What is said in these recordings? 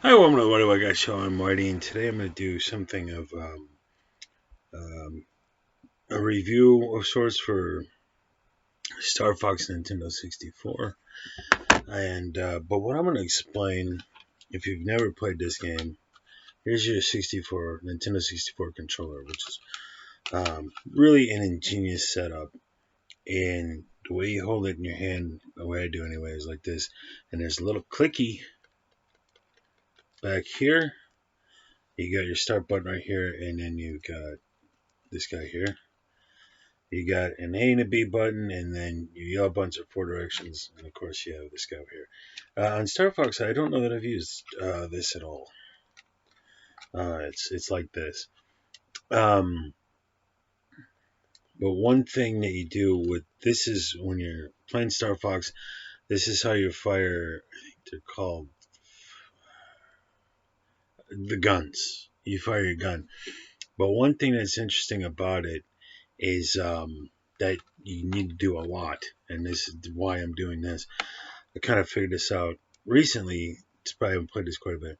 Hi, welcome to the What Do I Got Show. I'm Marty, and today I'm going to do something of um, a review of sorts for Star Fox Nintendo 64. But what I'm going to explain, if you've never played this game, here's your Nintendo 64 controller, which is really an ingenious setup. And the way you hold it in your hand, the way I do anyway, is like this. And there's a little clicky back here. You got your start button right here, and then you got this guy here. You got an A and a B button, and then your yellow buttons are four directions, and of course you have this guy over here. On Star Fox, I don't know that I've used this at all. It's like this. Um, but one thing that you do with this is when you're playing Star Fox, this is how you fire. I think they're called the guns. You fire your gun. But one thing that's interesting about it is that you need to do a lot, and this is why I'm doing this. I kind of figured this out recently. It's probably haven't played this quite a bit.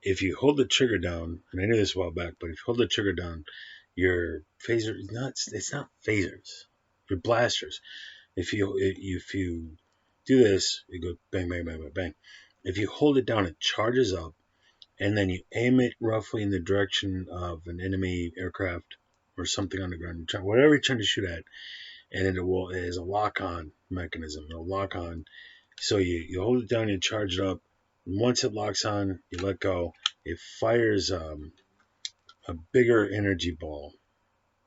If you hold the trigger down, and I knew this a while back, but if you hold the trigger down, your phaser it's not phasers, your blasters. If you do this, you go bang bang bang bang bang. If you hold it down, it charges up, and then you aim it roughly in the direction of an enemy aircraft or something on the ground, whatever you're trying to shoot at, and it is a lock-on mechanism. It'll lock on. So you hold it down, you charge it up. And once it locks on, you let go. It fires a bigger energy ball,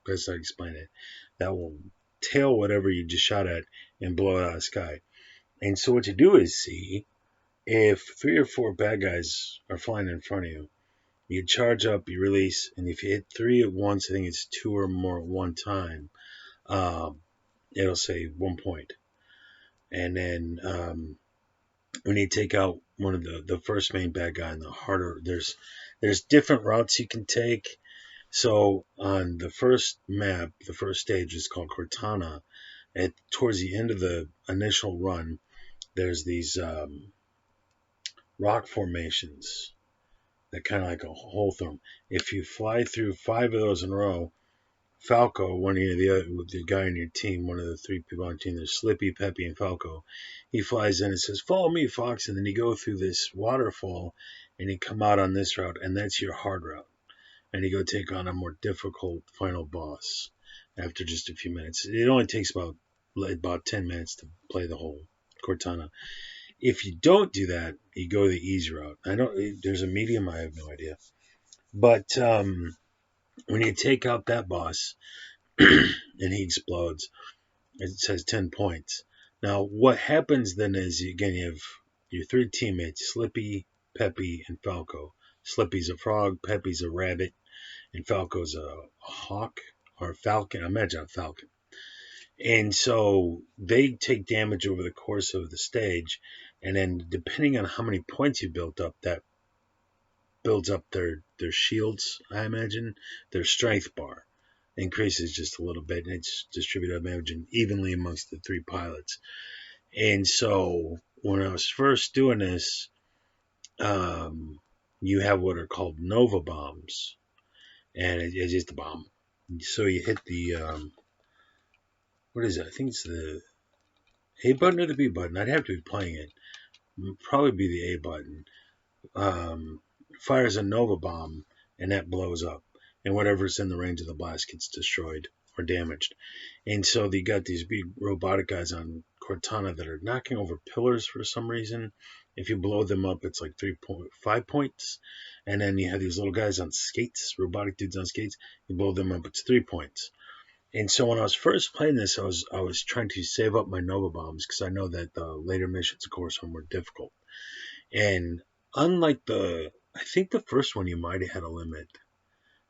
best I explain it, that will tail whatever you just shot at and blow it out of the sky. And so what you do is see if three or four bad guys are flying in front of you, you charge up, you release, and if you hit three at once, I think it's two or more at one time, um, it'll say 1 point. And then when you take out one of the first main bad guy and the harder, there's different routes you can take. So on the first map, the first stage is called Cortana. Towards the end of the initial run, there's these rock formations that kind of like a hole through them. If you fly through five of those in a row, Falco, one of the guy on your team, one of the three people on your team, there's Slippy, Peppy, and Falco. He flies in and says, "Follow me, Fox," and then you go through this waterfall, and you come out on this route, and that's your hard route. And you go take on a more difficult final boss after just a few minutes. It only takes about 10 minutes to play the whole Cortana. If you don't do that, you go the easy route. I don't. There's a medium. I have no idea. But when you take out that boss, and he explodes. It says 10 points. Now, what happens then is, again, you have your three teammates, Slippy, Peppy, and Falco. Slippy's a frog, Peppy's a rabbit, and Falco's a hawk or a falcon. Imagine a falcon. And so they take damage over the course of the stage, and then depending on how many points you built up, that builds up their shields, I imagine, their strength bar increases just a little bit, and it's distributed, I imagine, evenly amongst the three pilots. And so when I was first doing this, you have what are called Nova bombs, and it's just a bomb. So you hit the what is it? I think it's the A button or the B button. I'd have to be playing it. Probably be the A button. Fires a Nova bomb, and that blows up, and whatever's in the range of the blast gets destroyed or damaged. And so you got these big robotic guys on Cortana that are knocking over pillars for some reason. If you blow them up, it's like 3.5 points. And then you have these little guys on skates, robotic dudes on skates. You blow them up, it's 3 points. And so when I was first playing this, I was trying to save up my Nova bombs because I know that the later missions, of course, are more difficult. And unlike I think the first one you might have had a limit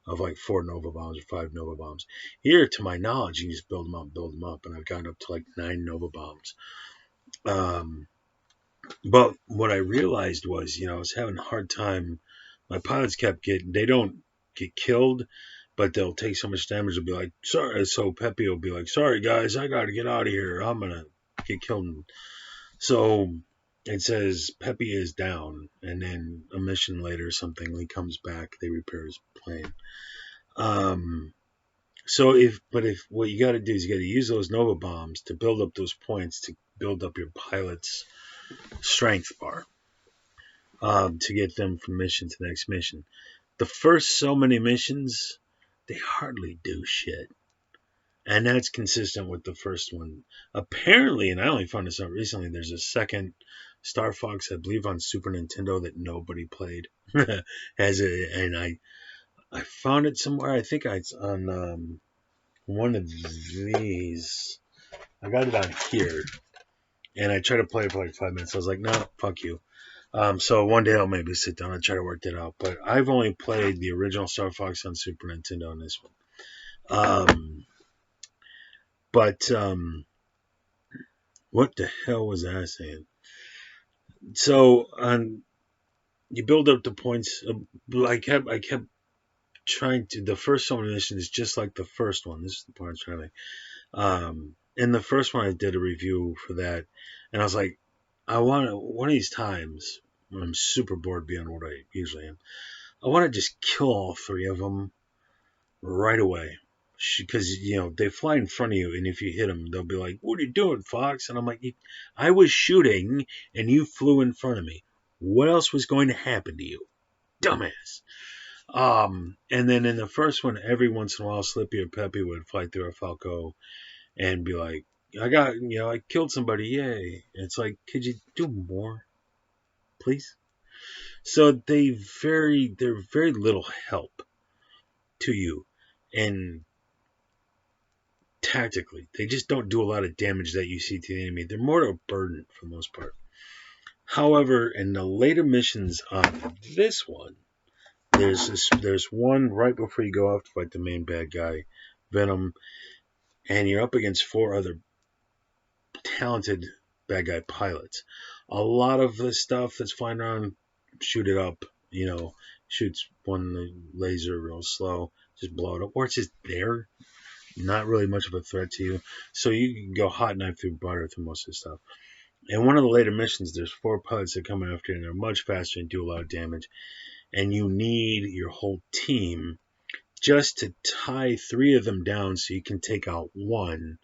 of like 4 Nova bombs or 5 Nova bombs. Here, to my knowledge, you can just build them up, and I've gotten up to like 9 Nova bombs. But what I realized was, I was having a hard time. My pilots they don't get killed, but they'll take so much damage. They'll be like, sorry. So Pepe will be like, sorry guys, I got to get out of here. I'm gonna get killed. So it says Pepe is down, and then a mission later, something, he comes back, they repair his plane. So if what you got to do is you got to use those Nova bombs to build up those points to build up your pilot's strength bar, to get them from mission to the next mission. The first so many missions, they hardly do shit. And that's consistent with the first one. Apparently, and I only found this out recently, there's a second Star Fox, I believe, on Super Nintendo that nobody played. And I found it somewhere. I think it's on one of these. I got it on here, and I tried to play it for like 5 minutes. I was like, no, fuck you. So one day I'll maybe sit down and try to work that out. But I've only played the original Star Fox on Super Nintendo on this one. But what the hell was I saying? So you build up the points. I kept trying to. The first summon mission is just like the first one. This is the part I'm trying to make. In the first one, I did a review for that, and I was like, I want to, one of these times when I'm super bored beyond what I usually am, I want to just kill all three of them right away. Because, they fly in front of you, and if you hit them, they'll be like, what are you doing, Fox? And I'm like, I was shooting, and you flew in front of me. What else was going to happen to you? Dumbass. And then in the first one, every once in a while, Slippy or Peppy would fly through a Falco and be like, I killed somebody, yay. And it's like, could you do more, please? So they're very little help to you. And tactically, they just don't do a lot of damage that you see to the enemy. They're more of a burden for the most part. However, in the later missions on this one, there's one right before you go off to fight the main bad guy, Venom, and you're up against 4 other talented bad guy pilots. A lot of the stuff that's flying around, shoot it up, shoots one laser real slow, just blow it up, or it's just there, not really much of a threat to you. So you can go hot knife through butter through most of the stuff. In one of the later missions, there's 4 pilots that come after you, and they're much faster and do a lot of damage. And you need your whole team just to tie 3 of them down so you can take out one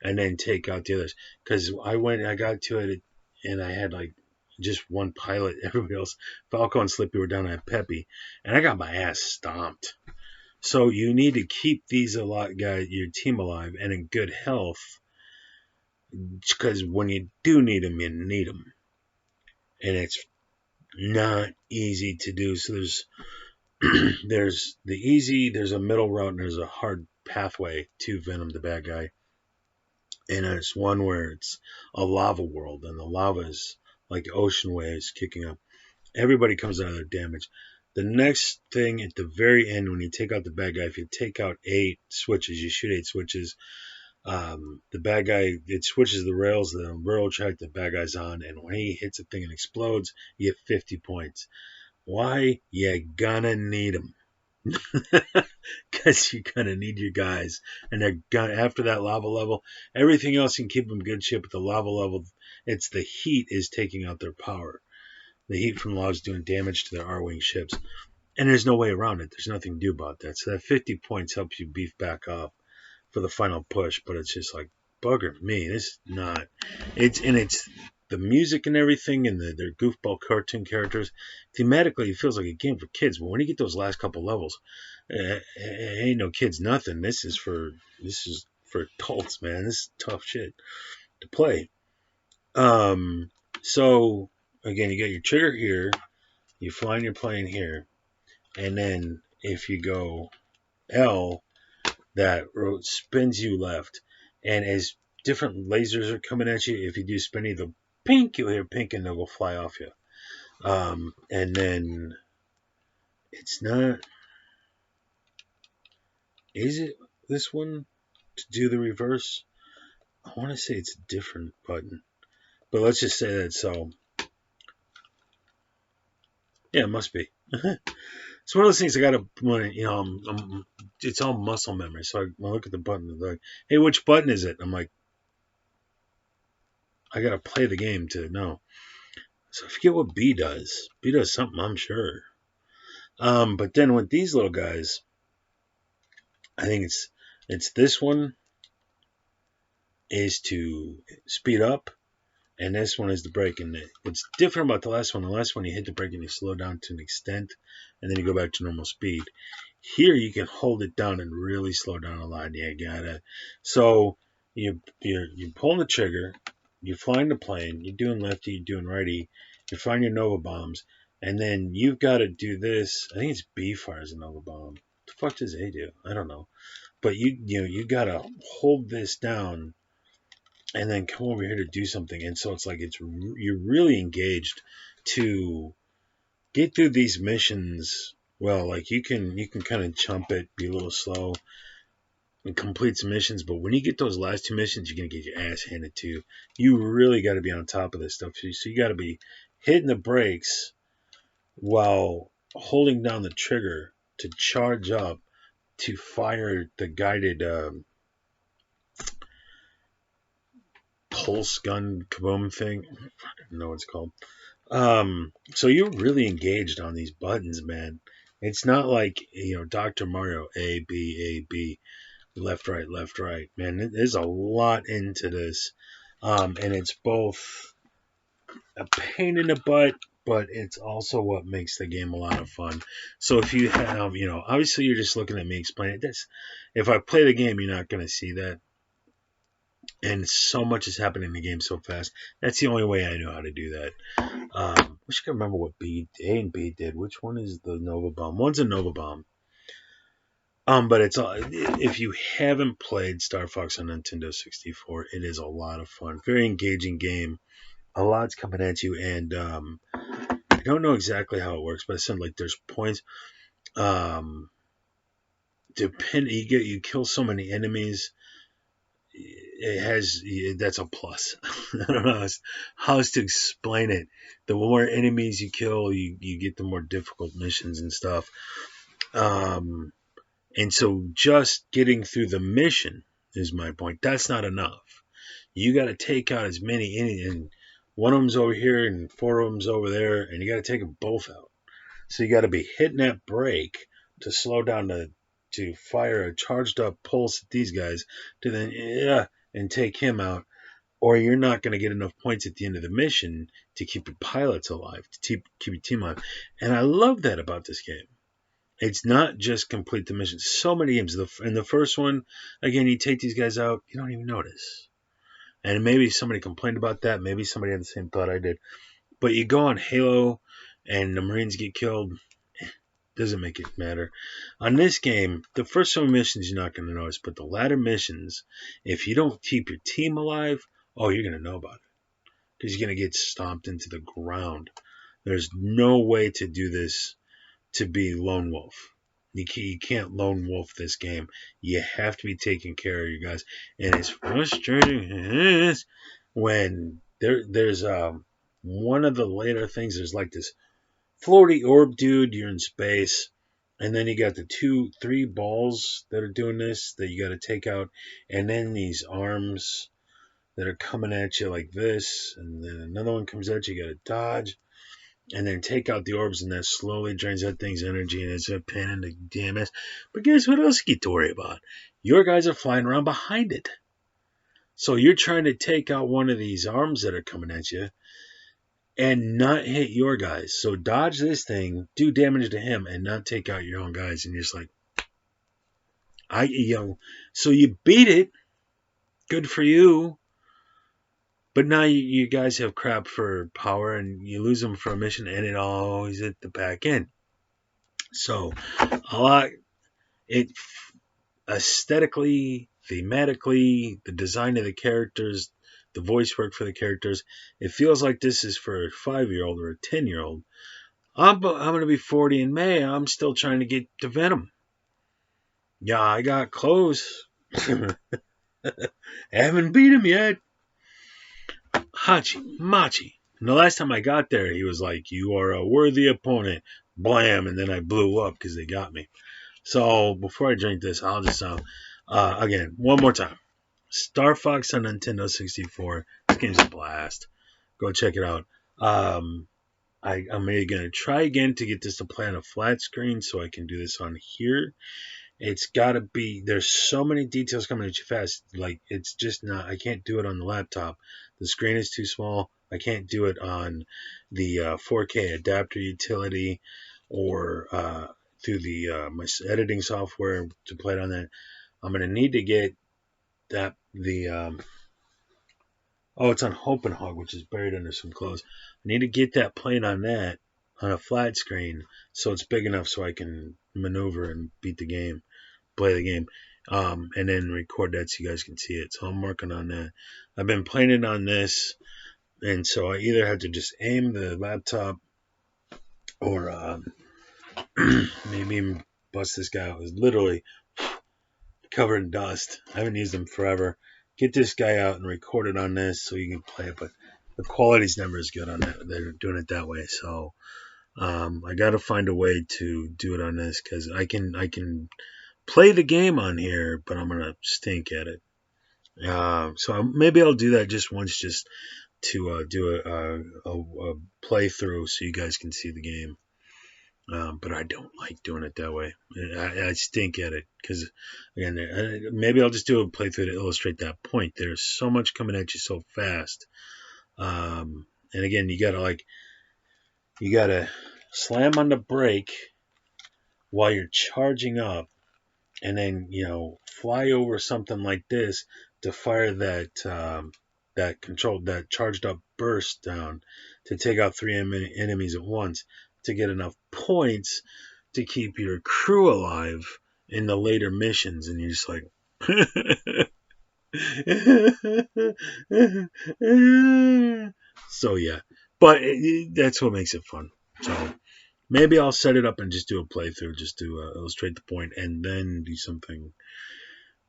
and then take out the others. Because I got to it, and I had like just one pilot. Everybody else, Falco and Slippy were down at Peppy, and I got my ass stomped. So you need to keep these your team alive and in good health, because when you do need them, you need them, and it's not easy to do. So there's the easy, there's a middle route, and there's a hard pathway to Venom, the bad guy. And it's one where it's a lava world, and the lava is like ocean waves kicking up. Everybody comes out of their damage. The next thing at the very end, when you take out the bad guy, if you take out 8 switches, you shoot 8 switches, the bad guy, it switches the rails, the railroad track the bad guy's on, and when he hits a thing and explodes, you get 50 points. Why? You gonna need them. Because you're gonna need your guys, and they're gonna, after that lava level, everything else can keep them good shit, but the lava level, it's the heat is taking out their power. The heat from lava is doing damage to their R-wing ships, and there's no way around it. There's nothing to do about that. So that 50 points helps you beef back up for the final push, but it's just like, bugger me. It's not. It's the music and everything, and their goofball cartoon characters. Thematically, it feels like a game for kids, but when you get those last couple levels, ain't no kids nothing. This is for adults, man. This is tough shit to play. So again, you got your trigger here, you fly in your plane here, and then if you go L, that road spins you left, and as different lasers are coming at you, if you do spinny, they'll pink, you'll hear pink, and they'll go fly off you. And then it's not. Is it this one to do the reverse? I want to say it's a different button, but let's just say that. So yeah, it must be. It's one of those things I gotta, it's all muscle memory. So when I look at the button, they're like, hey, which button is it? I'm like, I gotta play the game to know. So I forget what B does. B does something, I'm sure. But then with these little guys, I think it's this one is to speed up, and this one is the brake. And what's different about the last one you hit the brake and you slow down to an extent, and then you go back to normal speed. Here you can hold it down and really slow down a lot. Yeah, got it. So you're pulling the trigger, you're flying the plane, you're doing lefty, you're doing righty, you're firing your Nova bombs, and then you've got to do this. I think it's B fires a Nova bomb. What the fuck does A do? I don't know. But you gotta hold this down and then come over here to do something. And so it's like you're really engaged to get through these missions. Well, like you can kind of jump it, be a little slow, and complete some missions. But when you get those last two missions, you're gonna get your ass handed to you. You really got to be on top of this stuff. So you got to be hitting the brakes while holding down the trigger to charge up to fire the guided pulse gun kaboom thing. I don't know what it's called. So you're really engaged on these buttons, man. It's not like, Dr. Mario, A, B, A, B, left, right. Man, there's a lot into this. And it's both a pain in the butt, but it's also what makes the game a lot of fun. So if you have, obviously you're just looking at me explaining this. If I play the game, you're not going to see that. And so much is happening in the game so fast. That's the only way I know how to do that. Wish I could remember what A and B did. Which one is the Nova Bomb? One's a Nova Bomb. But it's if you haven't played Star Fox on Nintendo 64, it is a lot of fun. Very engaging game. A lot's coming at you, and I don't know exactly how it works, but it sounds like there's points. You kill so many enemies. That's a plus. I don't know how else to explain it. The more enemies you kill, you get the more difficult missions and stuff. And so just getting through the mission is my point. That's not enough. You got to take out as many, and one of them's over here and four of them's over there, and you got to take them both out. So you got to be hitting that brake to slow down to fire a charged up pulse at these guys to then and take him out, or you're not going to get enough points at the end of the mission to keep your pilots alive, to keep your team alive. And I love that about this game. It's not just complete the mission. So many games. In the first one, again, you take these guys out, you don't even notice. And maybe somebody complained about that. Maybe somebody had the same thought I did. But you go on Halo and the Marines get killed. Doesn't make it matter. On this game, the first some missions you're not going to notice, but the latter missions, if you don't keep your team alive, you're going to know about it. Because you're going to get stomped into the ground. There's no way to do this to be lone wolf. You can't lone wolf this game. You have to be taking care of you guys. And it's frustrating when there's one of the later things, there's like this floaty orb dude, you're in space, and then you got the 3 balls that are doing this that you got to take out, and then these arms that are coming at you like this, and then another one comes at you, you got to dodge, and then take out the orbs, and that slowly drains that thing's energy, and it's a pain in the damn ass. But guess what else you get to worry about? Your guys are flying around behind it. So you're trying to take out one of these arms that are coming at you, and not hit your guys. So dodge this thing, do damage to him, and not take out your own guys. And you're just like, so you beat it. Good for you. But now you guys have crap for power, and you lose them for a mission, and it always at the back end. So aesthetically, thematically, the design of the characters, the voice work for the characters, it feels like this is for a 5-year-old or a 10-year-old. I'm going to be 40 in May. I'm still trying to get to Venom. Yeah, I got close. Haven't beat him yet. Machi. And the last time I got there, he was like, "You are a worthy opponent." Blam, and then I blew up because they got me. So before I drink this, I'll just again, one more time. Star Fox on Nintendo 64. This game's a blast. Go check it out. I'm going to try again to get this to play on a flat screen so I can do this on here. It's got to be, there's so many details coming at you fast. Like, it's just not, I can't do it on the laptop. The screen is too small. I can't do it on the 4K adapter utility or through the my editing software to play it on that. I'm going to need to get that, oh, it's on Hog, which is buried under some clothes. I need to get that playing on that on a flat screen so it's big enough so I can maneuver and beat the game, play the game, and then record that so you guys can see it. So I'm working on that. I've been playing it on this, and so I either have to just aim the laptop or maybe even bust this guy out. It was literally covered in dust. I haven't used them forever. Get this guy out and record it on this so you can play it, but the quality's never as good on that. They're doing it that way, so I got to find a way to do it on this because I can play the game on here, but I'm gonna stink at it. So maybe I'll do that just once, just to do a playthrough so you guys can see the game. But I don't like doing it that way. I stink at it because, again, maybe I'll just do a playthrough to illustrate that point. There's so much coming at you so fast, and again, you gotta slam on the brake while you're charging up, and then fly over something like this to fire that charged up burst down to take out 3 enemies at once to get enough points to keep your crew alive in the later missions. And you're just like so yeah, but that's what makes it fun. So maybe I'll set it up and just do a playthrough just to illustrate the point, and then do something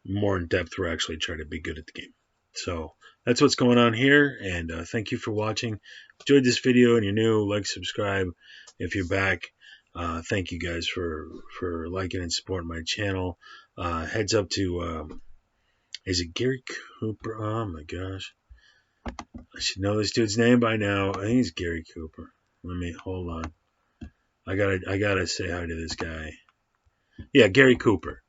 more in depth where I actually try to be good at the game. So that's what's going on here, and thank you for watching. Enjoyed this video and you're new, like, subscribe. If you're back, thank you guys for liking and supporting my channel. Heads up to, is it Gary Cooper? Oh my gosh. I should know this dude's name by now. I think it's Gary Cooper. Hold on. I gotta say hi to this guy. Yeah, Gary Cooper.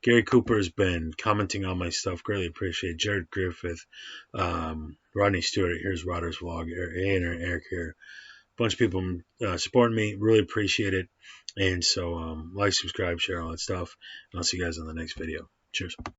Gary Cooper has been commenting on my stuff. Greatly appreciate it. Jared Griffith, Rodney Stewart. Here's Rodder's vlog. Eric here. Bunch of people supporting me. Really appreciate it. And so like, subscribe, share all that stuff. And I'll see you guys on the next video. Cheers.